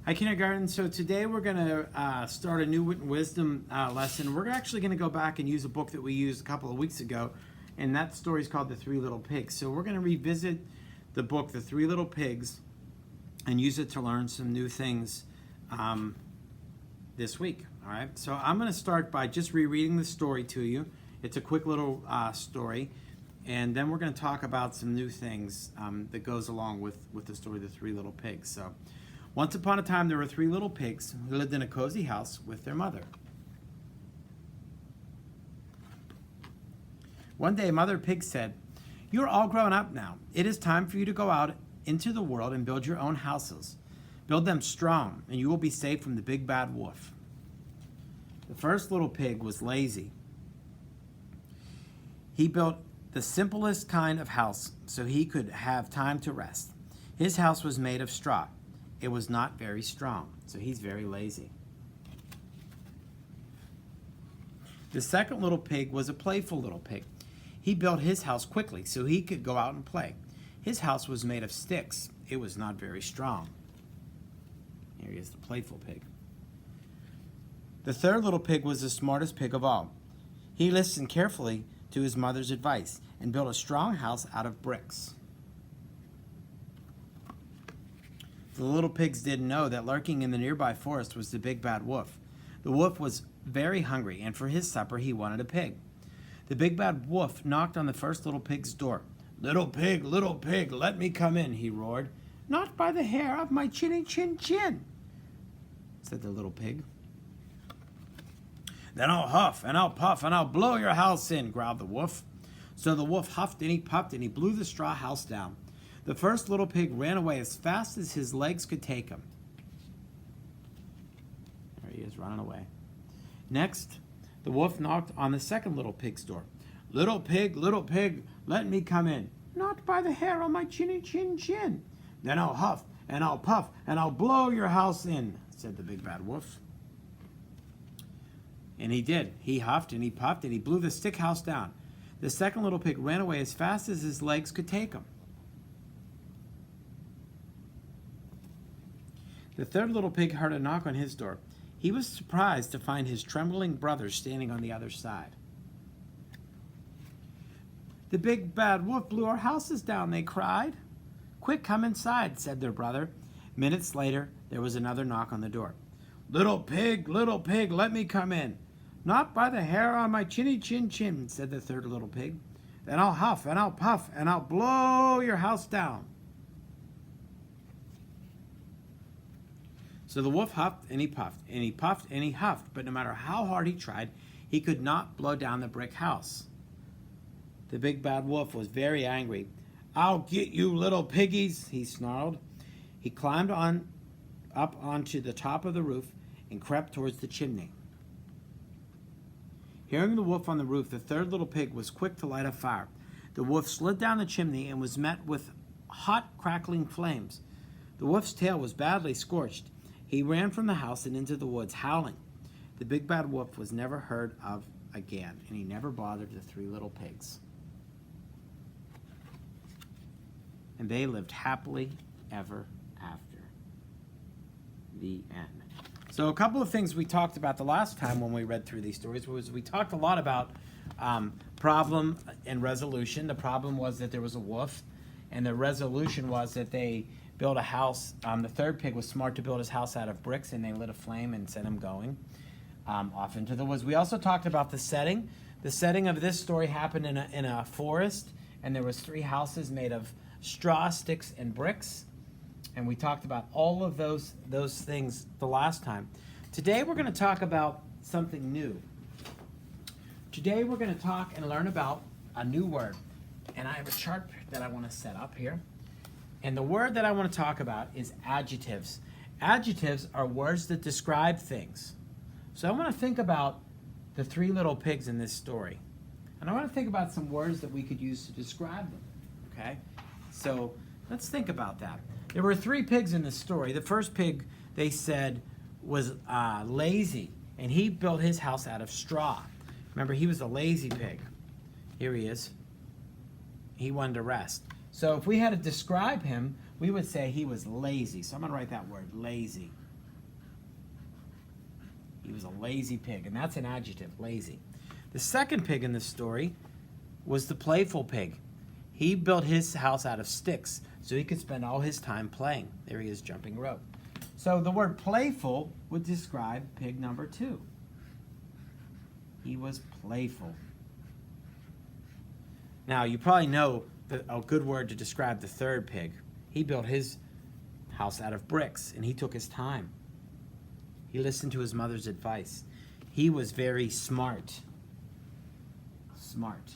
Hi, kindergarten. So today we're going to start a new wisdom lesson. We're actually going to go back and use a book that we used a couple of weeks ago, and that story is called The Three Little Pigs. So we're going to revisit the book, The Three Little Pigs, and use it to learn some new things this week. All right. So I'm going to start by just rereading the story to you. It's a quick little story, and then we're going to talk about some new things that goes along with the story, The Three Little Pigs. So. Once upon a time, there were three little pigs who lived in a cozy house with their mother. One day, Mother Pig said, "You are all grown up now. It is time for you to go out into the world and build your own houses. Build them strong, and you will be safe from the big bad wolf." The first little pig was lazy. He built the simplest kind of house so he could have time to rest. His house was made of straw. It was not very strong, so he's very lazy. The second little pig was a playful little pig. He built his house quickly so he could go out and play. His house was made of sticks. It was not very strong. Here he is, the playful pig. The third little pig was the smartest pig of all. He listened carefully to his mother's advice and built a strong house out of bricks. The little pigs didn't know that lurking in the nearby forest was the big bad wolf. The wolf was very hungry, and for his supper he wanted a pig. The big bad wolf knocked on the first little pig's door. Little pig, let me come in," he roared. "Not by the hair of my chinny chin chin," said the little pig. "Then I'll huff and I'll puff and I'll blow your house in," growled the wolf. So the wolf huffed and he puffed and he blew the straw house down. The first little pig ran away as fast as his legs could take him. There he is, running away. Next, the wolf knocked on the second little pig's door. Little pig, let me come in." "Not by the hair on my chinny chin chin." "Then I'll huff and I'll puff and I'll blow your house in," said the big bad wolf. And he did. He huffed and he puffed and he blew the stick house down. The second little pig ran away as fast as his legs could take him. The third little pig heard a knock on his door. He was surprised to find his trembling brothers standing on the other side. "The big bad wolf blew our houses down," they cried. "Quick, come inside," said their brother. Minutes later, there was another knock on the door. Little pig, let me come in." "Not by the hair on my chinny chin chin," said the third little pig. "Then I'll huff and I'll puff and I'll blow your house down." So the wolf huffed and he puffed, and he puffed and he huffed, but no matter how hard he tried, he could not blow down the brick house. The big bad wolf was very angry. "I'll get you, little piggies," he snarled. He climbed up onto the top of the roof and crept towards the chimney. Hearing the wolf on the roof, the third little pig was quick to light a fire. The wolf slid down the chimney and was met with hot, crackling flames. The wolf's tail was badly scorched. He ran from the house and into the woods, howling. The big bad wolf was never heard of again, and he never bothered the three little pigs. And they lived happily ever after. The end. So a couple of things we talked about the last time when we read through these stories was we talked a lot about problem and resolution. The problem was that there was a wolf, and the resolution was that they built a house. The third pig was smart to build his house out of bricks, and they lit a flame and set him going off into the woods. We also talked about the setting. The setting of this story happened in a forest, and there was three houses made of straw, sticks, and bricks. And we talked about all of those things the last time. Today we're going to talk about something new. Today we're going to talk and learn about a new word. And I have a chart that I want to set up here. And the word that I want to talk about is adjectives. Adjectives are words that describe things. So I want to think about the three little pigs in this story. And I want to think about some words that we could use to describe them. Okay? So let's think about that. There were three pigs in this story. The first pig, they said, was lazy. And he built his house out of straw. Remember, he was a lazy pig. Here he is. He wanted to rest. So if we had to describe him, we would say he was lazy. So I'm going to write that word, lazy. He was a lazy pig, and that's an adjective, lazy. The second pig in this story was the playful pig. He built his house out of sticks so he could spend all his time playing. There he is, jumping rope. So the word playful would describe pig number 2. He was playful. Now, you probably know a good word to describe the third pig. He built his house out of bricks, and he took his time. He listened to his mother's advice. He was very smart. Smart.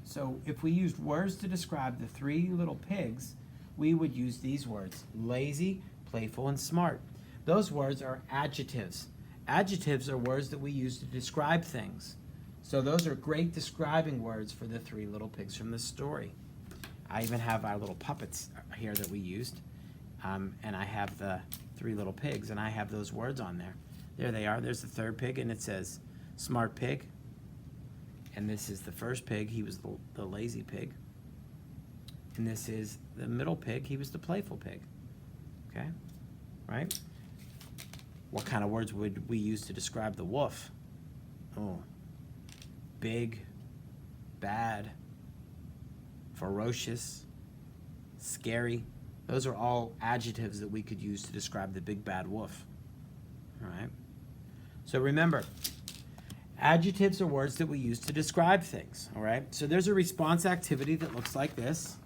So if we used words to describe the 3 little pigs, we would use these words: lazy, playful, and smart. Those words are adjectives. Adjectives are words that we use to describe things. So those are great describing words for the 3 little pigs from the story. I even have our little puppets here that we used. And I have the 3 little pigs, and I have those words on there. There they are. There's the third pig, and it says smart pig. And this is the first pig. He was the lazy pig. And this is the middle pig. He was the playful pig. Okay? Right? What kind of words would we use to describe the wolf? Oh. Big, bad, ferocious, scary. Those are all adjectives that we could use to describe the big bad wolf. All right? So remember, adjectives are words that we use to describe things. All right? So there's a response activity that looks like this.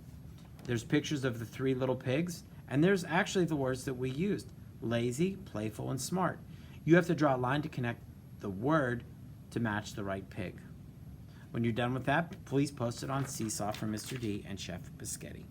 There's pictures of the 3 little pigs, and there's actually the words that we used: lazy, playful, and smart. You have to draw a line to connect the word to match the right pig. When you're done with that, please post it on Seesaw for Mr. D and Chef Biscotti.